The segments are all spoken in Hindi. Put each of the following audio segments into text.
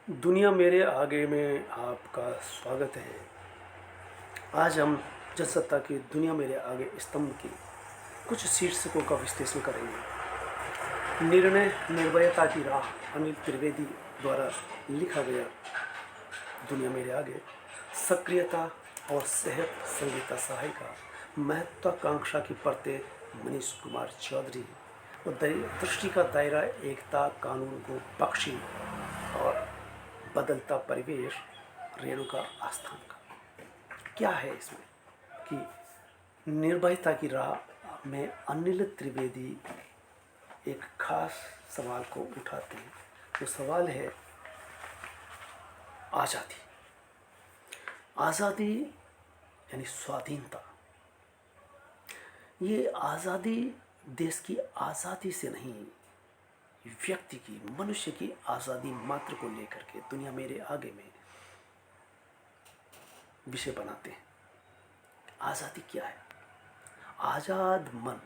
दुनिया मेरे आगे में आपका स्वागत है। आज हम जनसत्ता की दुनिया मेरे आगे स्तंभ की कुछ शीर्षकों का विश्लेषण करेंगे। निर्णय निर्भयता की राह, अनिल त्रिवेदी द्वारा लिखा गया। दुनिया मेरे आगे सक्रियता और सेहत, संगीता सहायिका, महत्वाकांक्षा की परतें, मनीष कुमार चौधरी, और दृष्टि का दायरा, एकता कानून को बख्शी, और बदलता परिवेश, रेणुका आस्थान का। क्या है इसमें कि निर्भयता की राह में अनिल त्रिवेदी एक खास सवाल को उठाते हैं। वो सवाल है आज़ादी। आज़ादी यानी स्वाधीनता। ये आज़ादी देश की आज़ादी से नहीं, व्यक्ति की, मनुष्य की आज़ादी मात्र को लेकर के दुनिया मेरे आगे में विषय बनाते हैं। आज़ादी क्या है? आज़ाद मन,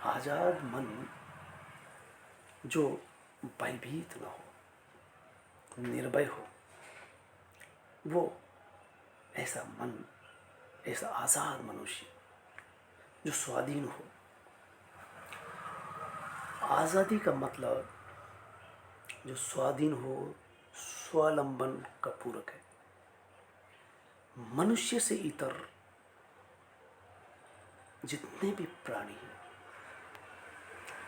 आज़ाद मन जो भयभीत न हो, निर्भय हो, वो ऐसा मन, ऐसा आज़ाद मनुष्य जो स्वाधीन हो। आज़ादी का मतलब जो स्वाधीन हो, स्वावलंबन का पूरक है। मनुष्य से इतर जितने भी प्राणी हैं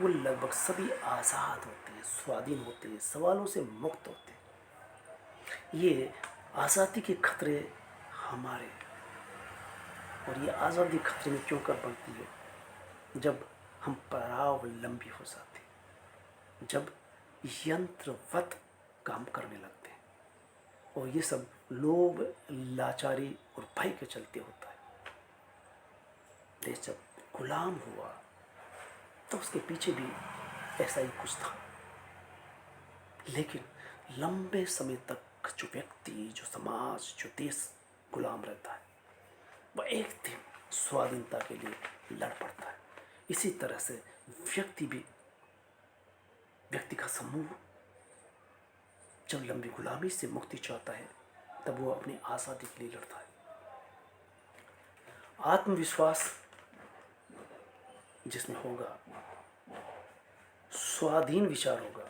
वो लगभग सभी आज़ाद होते हैं, स्वाधीन होते हैं, सवालों से मुक्त होते हैं। ये आज़ादी के खतरे हमारे, और ये आज़ादी खतरे में क्यों कर पड़ती है? जब हम परावलंबी हो जाते हैं, जब यंत्रवत काम करने लगते हैं, और ये सब लोभ, लाचारी और भय के चलते होता है। देश जब गुलाम हुआ तो उसके पीछे भी ऐसा ही कुछ था। लेकिन लंबे समय तक जो व्यक्ति, जो समाज, जो देश गुलाम रहता है, वह एक दिन स्वाधीनता के लिए लड़ पड़ता है। इसी तरह से व्यक्ति भी, व्यक्ति का समूह जब लंबी गुलामी से मुक्ति चाहता है तब वो अपनी आज़ादी के लिए लड़ता है। आत्मविश्वास जिसमें होगा, स्वाधीन विचार होगा,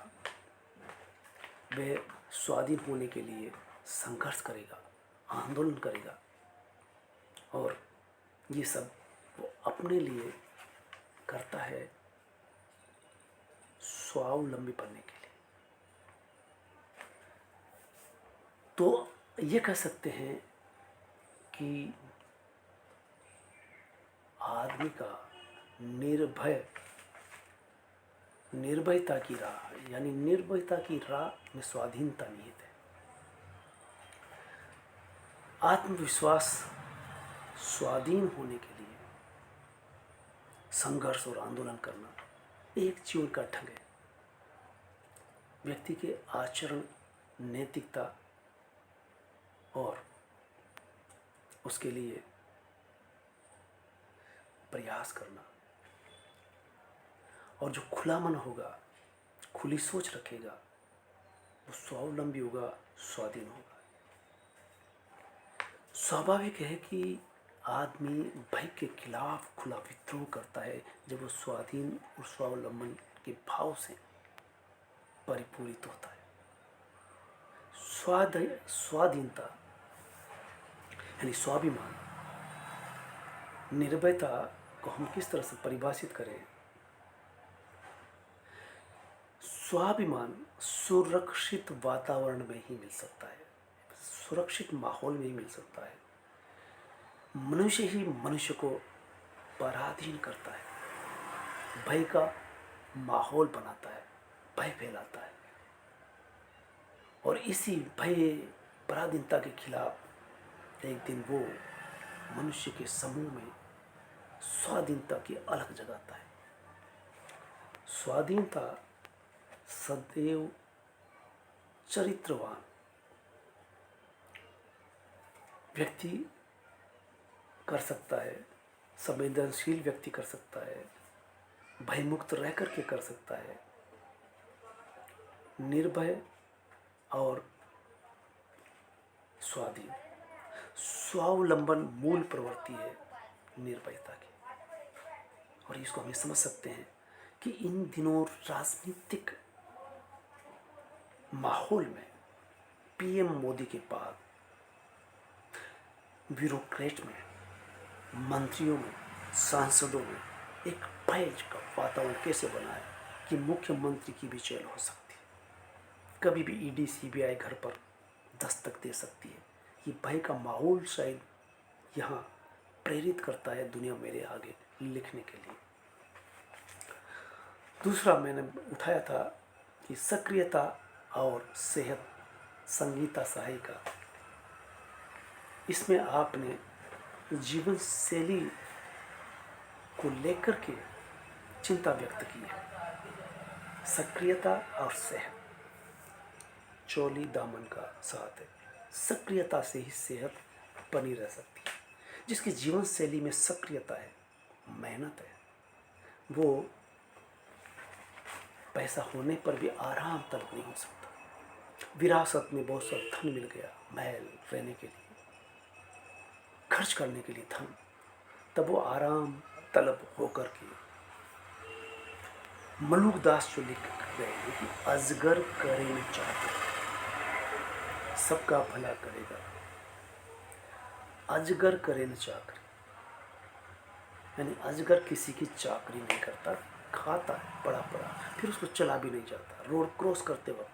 वह स्वाधीन होने के लिए संघर्ष करेगा, आंदोलन करेगा, और ये सब वो अपने लिए करता है, स्वावलंबी बनने के लिए। तो ये कह सकते हैं कि आदमी का निर्भयता की राह, यानी निर्भयता की राह में स्वाधीनता निहित है। आत्मविश्वास स्वाधीन होने के लिए संघर्ष और आंदोलन करना एक जीवन का ढंग है। व्यक्ति के आचरण, नैतिकता और उसके लिए प्रयास करना, और जो खुला मन होगा, खुली सोच रखेगा, वो स्वावलंबी होगा, स्वाधीन होगा। स्वाभाविक है कि आदमी भय के खिलाफ खुला विद्रोह करता है जब वो स्वाधीन और स्वावलंबन के भाव से परिपूरित होता है। स्वाधीनता यानी स्वाभिमान, निर्भयता को हम किस तरह से परिभाषित करें? स्वाभिमान सुरक्षित वातावरण में ही मिल सकता है, सुरक्षित माहौल में ही मिल सकता है। मनुष्य ही मनुष्य को पराधीन करता है, भय का माहौल बनाता है, भय फैलाता है, और इसी भय, पराधीनता के खिलाफ एक दिन वो मनुष्य के समूह में स्वाधीनता की अलग जगाता है। स्वाधीनता सदैव चरित्रवान व्यक्ति कर सकता है, संवेदनशील व्यक्ति कर सकता है, भयमुक्त रह करके कर सकता है, निर्भय और स्वाधीन। स्वावलंबन मूल प्रवृत्ति है निर्भयता की। और इसको हम समझ सकते हैं कि इन दिनों राजनीतिक माहौल में पीएम मोदी के बाद ब्यूरोक्रेट में, मंत्रियों में, सांसदों में एक भय का वातावरण कैसे बना है कि मुख्यमंत्री की भी जेल हो सकती है, कभी भी ईडी सीबीआई घर पर दस्तक दे सकती है। ये भय का माहौल शायद यहाँ प्रेरित करता है दुनिया मेरे आगे लिखने के लिए। दूसरा मैंने उठाया था कि सक्रियता और सेहत, संगीता सहायिका। इसमें आपने जीवन शैली को लेकर के चिंता व्यक्त की है। सक्रियता और सेहत चोली दामन का साथ है। सक्रियता से ही सेहत बनी रह सकती है। जिसकी जीवन शैली में सक्रियता है, मेहनत है, वो पैसा होने पर भी आराम तलब नहीं हो सकता। विरासत में बहुत सा धन मिल गया, महल, रहने के लिए, खर्च करने के लिए धन, तब वो आराम तलब होकर के मलुकदास जो लिख गए हैं कि अजगर करे न चाहते, सबका भला करेगा, अजगर करे न चाकरी। यानी अजगर किसी की चाकरी नहीं करता, खाता है पड़ा पड़ा, फिर उसको चला भी नहीं जाता। रोड क्रॉस करते वक्त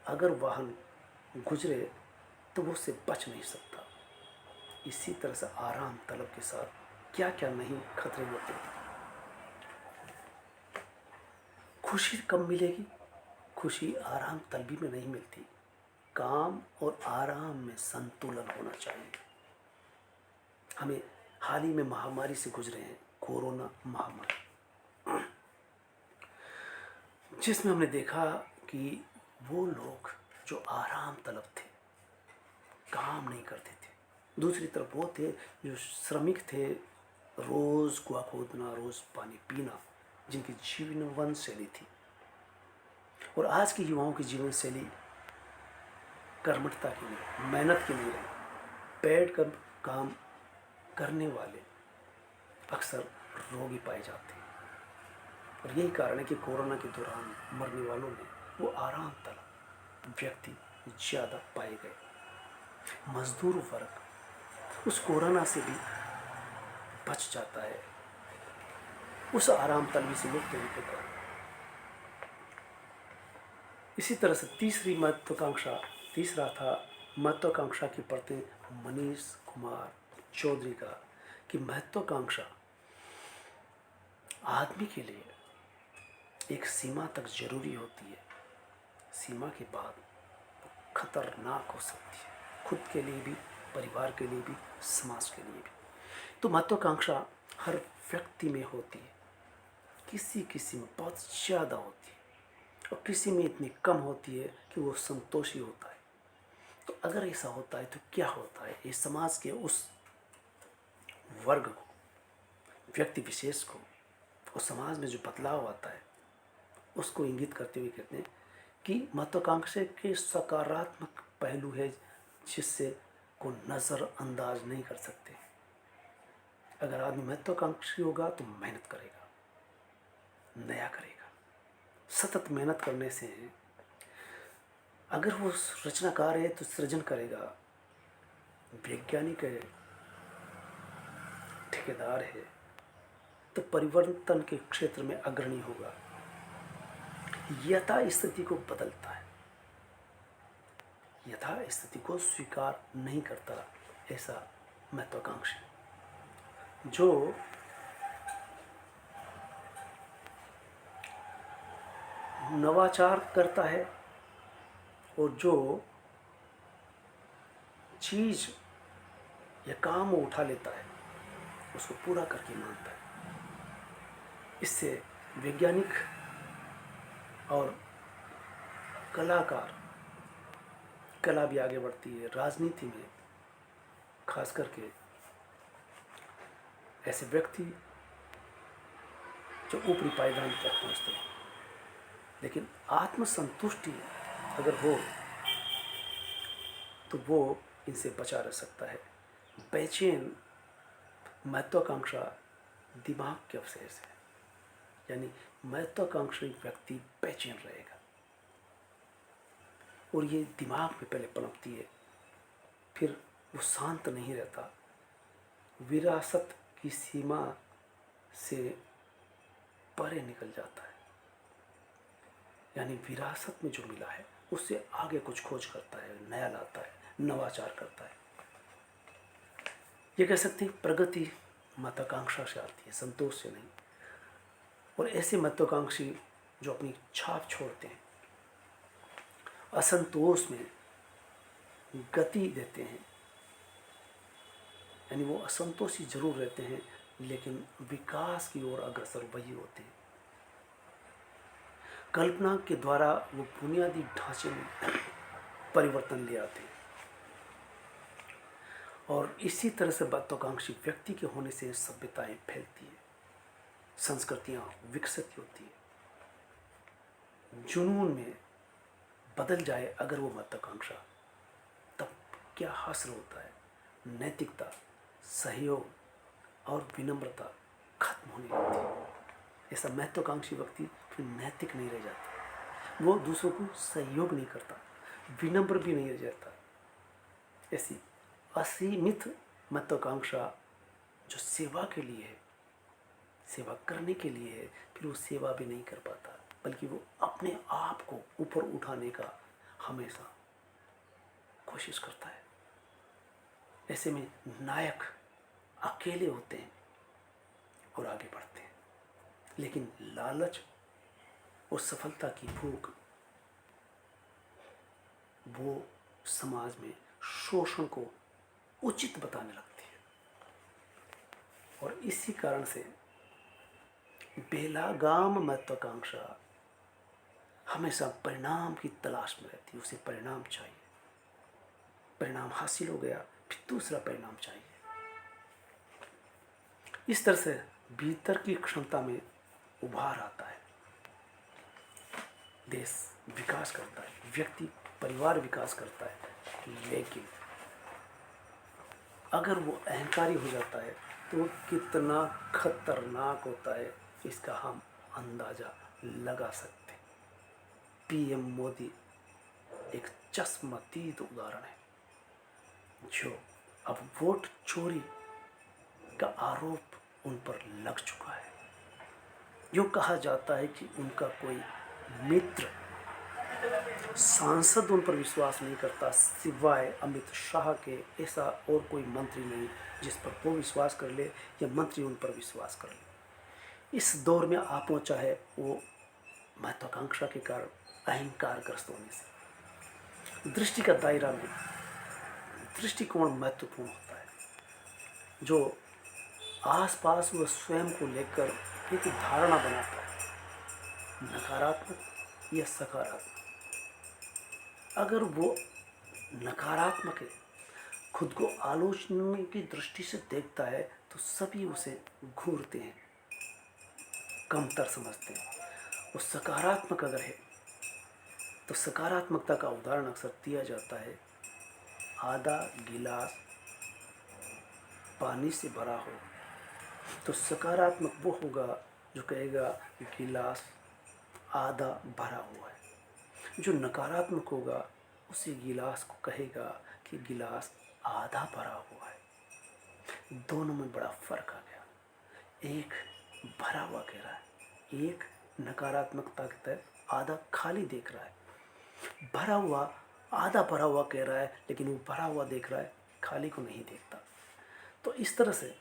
अगर वाहन गुजरे तो वो उससे बच नहीं सकता। इसी तरह से आराम तलब के साथ क्या क्या नहीं खतरे होते हैं। खुशी कब मिलेगी? खुशी आराम तलबी में नहीं मिलती। काम और आराम में संतुलन होना चाहिए। हमें हाल ही में महामारी से गुजरे हैं, कोरोना महामारी, जिसमें हमने देखा कि वो लोग जो आराम तलब थे, काम नहीं करते थे, दूसरी तरफ वो थे जो श्रमिक थे, रोज़ कुआं खोदना, रोज़ पानी पीना, जिनकी जीवन शैली थी। और आज के युवाओं की जीवन शैली कर्मठता की नहीं, मेहनत की नहीं रही। बैठ कर काम करने वाले अक्सर रोगी पाए जाते हैं। और यही कारण है कि कोरोना के दौरान मरने वालों में वो आराम तलब व्यक्ति ज़्यादा पाए गए। मजदूर वर्ग उस कोरोना से भी बच जाता है, उस आराम तलबी से मुक्त होने के कारण। इसी तरह से तीसरा था महत्वाकांक्षा की परतें मनीष कुमार चौधरी का, कि महत्वाकांक्षा आदमी के लिए एक सीमा तक जरूरी होती है, सीमा के बाद वो खतरनाक हो सकती है, खुद के लिए भी, परिवार के लिए भी, समाज के लिए भी। तो महत्वाकांक्षा हर व्यक्ति में होती है, किसी किसी में बहुत ज़्यादा होती है और किसी में इतनी कम होती है कि वो संतोषी होता है। तो अगर ऐसा होता है तो क्या होता है, ये समाज के उस वर्ग को, व्यक्ति विशेष को, और समाज में जो बदलाव आता है उसको इंगित करते हुए कहते हैं कि महत्वाकांक्षा के सकारात्मक पहलू है जिससे को नज़रअंदाज नहीं कर सकते। अगर आदमी महत्वाकांक्षी होगा तो मेहनत करेगा, नया करेगा, सतत मेहनत करने से, अगर वो रचनाकार है तो सृजन करेगा, वैज्ञानिक है, ठेकेदार है, तो परिवर्तन के क्षेत्र में अग्रणी होगा, यथा स्थिति को बदलता है, यथा स्थिति को स्वीकार नहीं करता ऐसा महत्वाकांक्षी। जो नवाचार करता है और जो चीज़ या काम वो उठा लेता है उसको पूरा करके मानता है। इससे वैज्ञानिक और कलाकार, कला भी आगे बढ़ती है। राजनीति में खास करके ऐसे व्यक्ति जो ऊपरी पायदान तक पहुँचते हैं, लेकिन आत्मसंतुष्टि अगर हो तो वो इनसे बचा रह सकता है। बेचैन महत्वाकांक्षा दिमाग के अवशेष है, यानी महत्वाकांक्षी व्यक्ति बेचैन रहेगा और ये दिमाग में पहले पनपती है, फिर वो शांत नहीं रहता, विरासत की सीमा से परे निकल जाता है, यानी विरासत में जो मिला है उससे आगे कुछ खोज करता है, नया लाता है, नवाचार करता है। ये कह सकते हैं प्रगति महत्वाकांक्षा से आती है, संतोष से नहीं। और ऐसे महत्वाकांक्षी जो अपनी छाप छोड़ते हैं, असंतोष में गति देते हैं, यानी वो असंतोषी जरूर रहते हैं लेकिन विकास की ओर अग्रसर वही होते हैं। कल्पना के द्वारा वो बुनियादी ढांचे में परिवर्तन ले आते हैं और इसी तरह से महत्वाकांक्षी व्यक्ति के होने से सभ्यताएं फैलती है, संस्कृतियां विकसित होती है। जुनून में बदल जाए अगर वो महत्वाकांक्षा, तब क्या हासिल होता है? नैतिकता, सहयोग और विनम्रता खत्म होने लगती है। ऐसा महत्वाकांक्षी व्यक्ति फिर नैतिक नहीं रह जाता, वो दूसरों को सहयोग नहीं करता, विनम्र भी नहीं रह जाता। ऐसी असीमित महत्वाकांक्षा जो सेवा के लिए है, सेवा करने के लिए है, फिर वो सेवा भी नहीं कर पाता, बल्कि वो अपने आप को ऊपर उठाने का हमेशा कोशिश करता है। ऐसे में नायक अकेले होते हैं और आगे बढ़ते हैं, लेकिन लालच और सफलता की भूख वो समाज में शोषण को उचित बताने लगती है और इसी कारण से बेलागाम महत्वाकांक्षा हमेशा परिणाम की तलाश में रहती है। उसे परिणाम चाहिए, परिणाम हासिल हो गया फिर दूसरा परिणाम चाहिए। इस तरह से भीतर की क्षमता में उभार आता है, देश विकास करता है, व्यक्ति परिवार विकास करता है। लेकिन अगर वो अहंकारी हो जाता है तो कितना खतरनाक होता है इसका हम अंदाजा लगा सकते हैं। पीएम मोदी एक चश्मदीद उदाहरण है, जो अब वोट चोरी का आरोप उन पर लग चुका है। यूँ कहा जाता है कि उनका कोई मित्र सांसद उन पर विश्वास नहीं करता सिवाय अमित शाह के। ऐसा और कोई मंत्री नहीं जिस पर वो विश्वास कर ले या मंत्री उन पर विश्वास कर ले। इस दौर में आप चाहे वो महत्वाकांक्षा के कारण अहंकारग्रस्त होने से। दृष्टि का दायरा में दृष्टिकोण महत्वपूर्ण होता है। जो आसपास वह स्वयं को लेकर एक धारणा बनाता है, नकारात्मक या सकारात्मक। अगर वो नकारात्मक है, खुद को आलोचना की दृष्टि से देखता है, तो सभी उसे घूरते हैं, कमतर समझते हैं। वो सकारात्मक अगर है तो सकारात्मकता का उदाहरण अक्सर दिया जाता है, आधा गिलास पानी से भरा हो तो सकारात्मक वो होगा जो कहेगा गिलास आधा भरा हुआ है। जो नकारात्मक होगा उसी गिलास को कहेगा कि गिलास आधा भरा हुआ है। दोनों में बड़ा फर्क आ गया। एक भरा हुआ कह रहा है, एक नकारात्मकता के तहत आधा खाली देख रहा है। भरा हुआ आधा भरा हुआ कह रहा है, लेकिन वो भरा हुआ देख रहा है, खाली को नहीं देखता। तो इस तरह से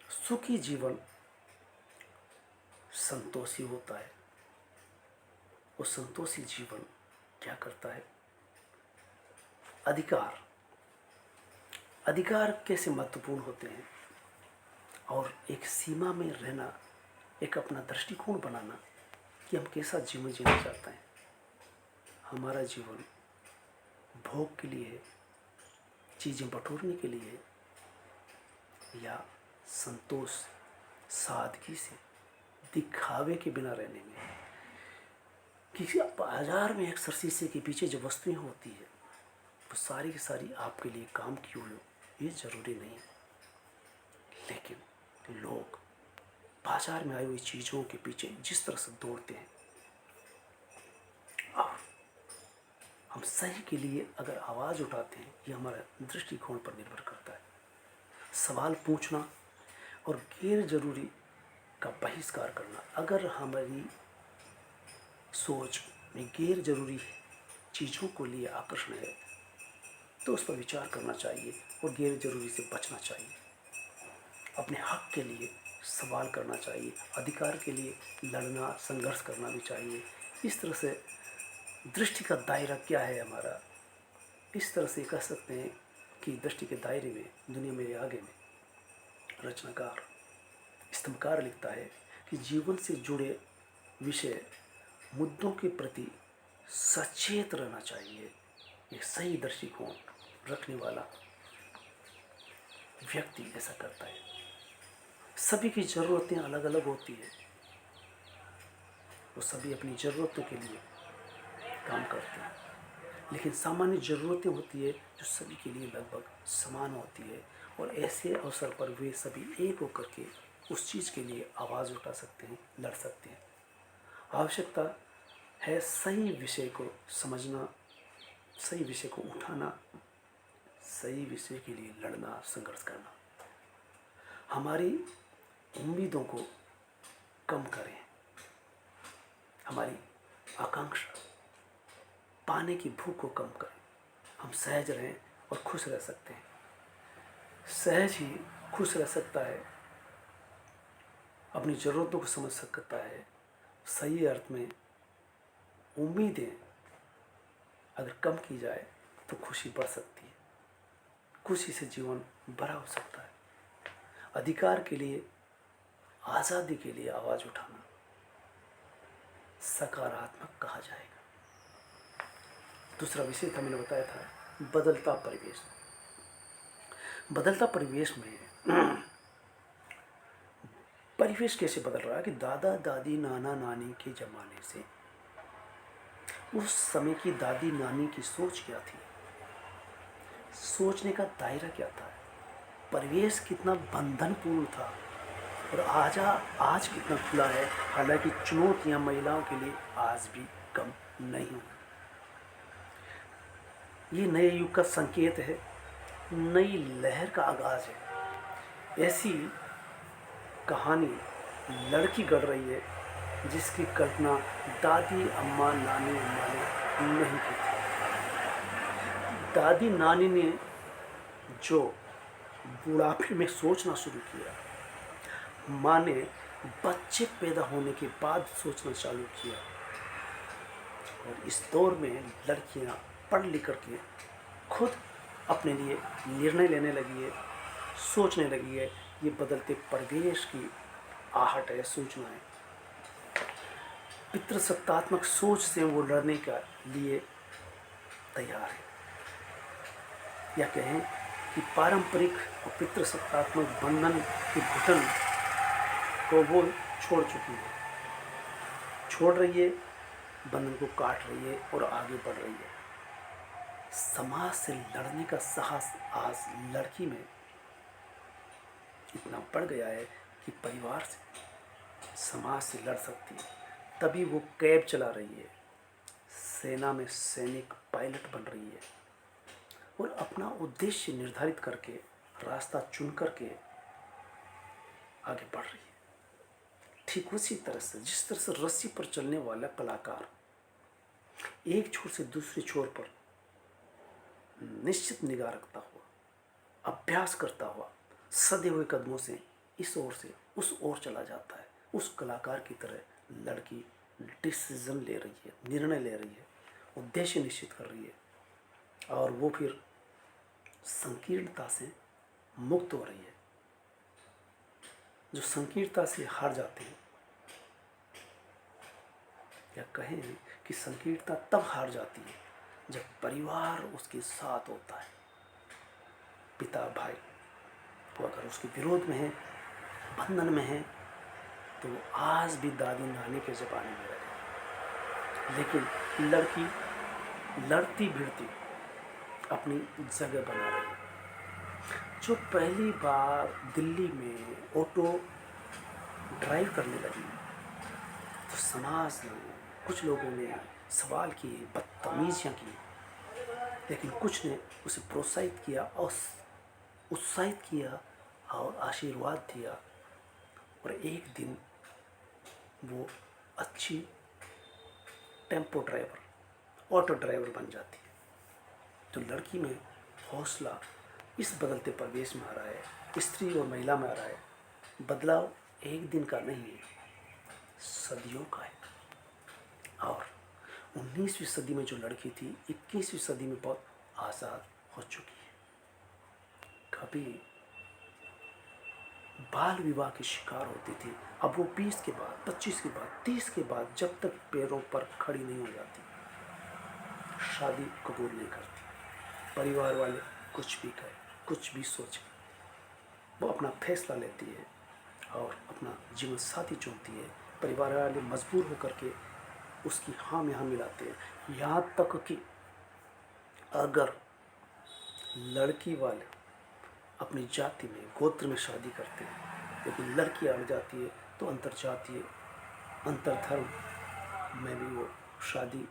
सुखी जीवन संतोषी होता है। वो संतोषी जीवन क्या करता है? अधिकार कैसे महत्वपूर्ण होते हैं और एक सीमा में रहना, एक अपना दृष्टिकोण बनाना कि हम कैसा जीवन जीना चाहते हैं। हमारा जीवन भोग के लिए है, चीज़ें बटोरने के लिए है, या संतोष सादगी से दिखावे के बिना रहने में है। कि बाजार में अक्सर शीशे के पीछे जो वस्तुएं होती है वो सारी की सारी आपके लिए काम की हुई हो, ये ज़रूरी नहीं है। लेकिन लोग बाजार में आई हुई चीज़ों के पीछे जिस तरह से दौड़ते हैं, और हम सही के लिए अगर आवाज़ उठाते हैं, ये हमारे दृष्टिकोण पर निर्भर करता है। सवाल पूछना और गैर जरूरी का बहिष्कार करना। अगर हमारी सोच में गैर जरूरी चीज़ों को लिए आकर्षण है तो उस पर विचार करना चाहिए और गैर जरूरी से बचना चाहिए। अपने हक के लिए सवाल करना चाहिए, अधिकार के लिए लड़ना, संघर्ष करना भी चाहिए। इस तरह से दृष्टि का दायरा क्या है हमारा, इस तरह से कह सकते हैं कि दृष्टि के दायरे में दुनिया मेरे आगे में रचनाकार स्तंभकार लिखता है कि जीवन से जुड़े विषय मुद्दों के प्रति सचेत रहना चाहिए। एक सही दृष्टिकोण रखने वाला व्यक्ति ऐसा करता है। सभी की ज़रूरतें अलग अलग होती है, वो सभी अपनी ज़रूरतों के लिए काम करते हैं, लेकिन सामान्य ज़रूरतें होती है जो सभी के लिए लगभग समान होती है, और ऐसे अवसर पर वे सभी एक होकर के उस चीज़ के लिए आवाज़ उठा सकते हैं, लड़ सकते हैं। आवश्यकता है सही विषय को समझना, सही विषय को उठाना, सही विषय के लिए लड़ना, संघर्ष करना। हमारी उम्मीदों को कम करें, हमारी आकांक्षा पाने की भूख को कम करें। हम सहज रहें और खुश रह सकते हैं। सहज ही खुश रह सकता है, अपनी ज़रूरतों को समझ सकता है। सही अर्थ में उम्मीदें अगर कम की जाए तो खुशी बढ़ सकती है, खुशी से जीवन भरा हो सकता है। अधिकार के लिए, आज़ादी के लिए आवाज़ उठाना सकारात्मक कहा जाएगा। दूसरा विषय था, मैंने बताया था बदलता परिवेश। बदलता परिवेश में परिवेश कैसे बदल रहा है कि दादा दादी नाना नानी के ज़माने से उस समय की दादी नानी की सोच क्या थी, सोचने का दायरा क्या था, परिवेश कितना बंधनपूर्ण था, और आज कितना खुला है। हालांकि चुनौतियां महिलाओं के लिए आज भी कम नहीं हुई। ये नए युग का संकेत है, नई लहर का आगाज है। ऐसी कहानी लड़की गढ़ रही है जिसकी कल्पना दादी अम्मा नानी अम्मा ने नहीं की थी। दादी नानी ने जो बुढ़ापे में सोचना शुरू किया, माँ ने बच्चे पैदा होने के बाद सोचना चालू किया, और इस दौर में लड़कियां पढ़ लिख करके खुद अपने लिए निर्णय लेने लगी है, सोचने लगी है। ये बदलते परिवेश की आहट है, सूचना है। पितृसत्तात्मक सोच से वो लड़ने का लिए तैयार है, या कहें कि पारंपरिक और पितृसत्तात्मक बंधन के घुटन को वो छोड़ चुकी है, छोड़ रही है, बंधन को काट रही है और आगे बढ़ रही है। समाज से लड़ने का साहस आज लड़की में इतना बढ़ गया है कि परिवार से, समाज से लड़ सकती है। तभी वो कैब चला रही है, सेना में सैनिक पायलट बन रही है, और अपना उद्देश्य निर्धारित करके रास्ता चुन करके आगे बढ़ रही है। ठीक उसी तरह से जिस तरह से रस्सी पर चलने वाला कलाकार एक छोर से दूसरे छोर पर निश्चित निगाह रखता हुआ, अभ्यास करता हुआ, सदे हुए कदमों से इस ओर से उस ओर चला जाता है, उस कलाकार की तरह लड़की डिसीजन ले रही है, निर्णय ले रही है, उद्देश्य निश्चित कर रही है, और वो फिर संकीर्णता से मुक्त हो रही है। जो संकीर्णता से हार जाते हैं, या कहें कि संकीर्णता तब हार जाती है जब परिवार उसके साथ होता है। पिता भाई वो अगर उसके विरोध में है, बंधन में है, तो वो आज भी दादी नानी के ज़माने में रहे। लेकिन लड़की लड़ती भिड़ती अपनी जगह बना रही है। जो पहली बार दिल्ली में ऑटो ड्राइव करने लगी तो समाज ने, कुछ लोगों ने सवाल किए, बदतमीजियाँ की, लेकिन कुछ ने उसे प्रोत्साहित किया और उत्साहित किया और आशीर्वाद दिया, और एक दिन वो अच्छी टेम्पो ड्राइवर, ऑटो ड्राइवर बन जाती है। तो लड़की में हौसला इस बदलते परिवेश में आ रहा है, स्त्री और महिला में आ रहा है। बदलाव एक दिन का नहीं है, सदियों का है। और 19वीं सदी में जो लड़की थी 21वीं सदी में बहुत आज़ाद हो चुकी है। कभी बाल विवाह की शिकार होती थी, अब वो 20 के बाद, 25 के बाद, 30 के बाद, जब तक पैरों पर खड़ी नहीं हो जाती, शादी कबूल नहीं करती। परिवार वाले कुछ भी कहें, कुछ भी सोचें, वो अपना फैसला लेती है और अपना जीवन साथी चुनती है। परिवार वाले मजबूर होकर के उसकी हाँ में हाँ मिलाते हैं। यहाँ तक कि अगर लड़की वाले अपनी जाति में, गोत्र में शादी करते हैं, लेकिन लड़की अड़ जाती है तो अंतरजातीय, अंतरधर्म में भी वो शादी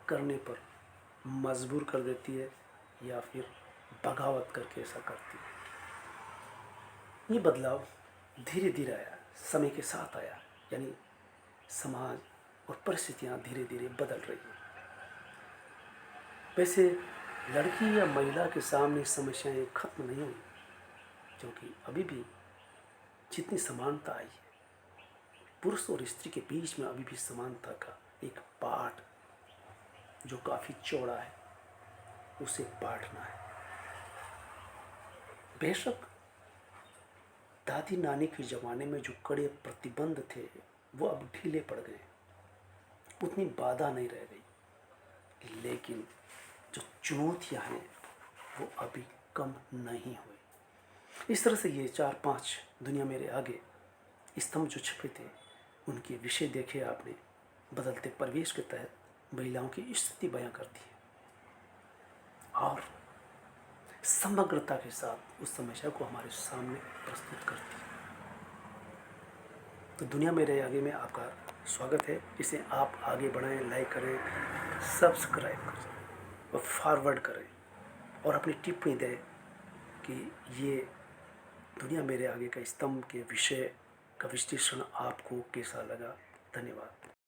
करने पर मजबूर कर देती है या फिर बगावत करके ऐसा करती है। ये बदलाव धीरे धीरे आया, समय के साथ आया, यानी समाज और परिस्थितियाँ धीरे धीरे बदल रही हैं। वैसे लड़की या महिला के सामने समस्याएं खत्म नहीं हुई, क्योंकि अभी भी जितनी समानता आई है, पुरुष और स्त्री के बीच में अभी भी समानता का एक पाठ जो काफ़ी चौड़ा है, उसे पाटना है। बेशक दादी नानी के ज़माने में जो कड़े प्रतिबंध थे वो अब ढीले पड़ गए, उतनी बाधा नहीं रह गई, लेकिन जो चुनौतियां हैं वो अभी कम नहीं हुई। इस तरह से ये 4-5 दुनिया मेरे आगे स्तंभ जो छपे थे, उनके विषय देखे आपने, बदलते परिवेश के तहत महिलाओं की स्थिति बयां करती है और समग्रता के साथ उस समस्या को हमारे सामने प्रस्तुत करती है। तो दुनिया मेरे आगे में आपका स्वागत है। इसे आप आगे बढ़ाएं, लाइक करें, सब्सक्राइब करें और फॉरवर्ड करें और अपनी टिप्पणी दें कि ये दुनिया मेरे आगे का स्तंभ के विषय का विश्लेषण आपको कैसा लगा। धन्यवाद।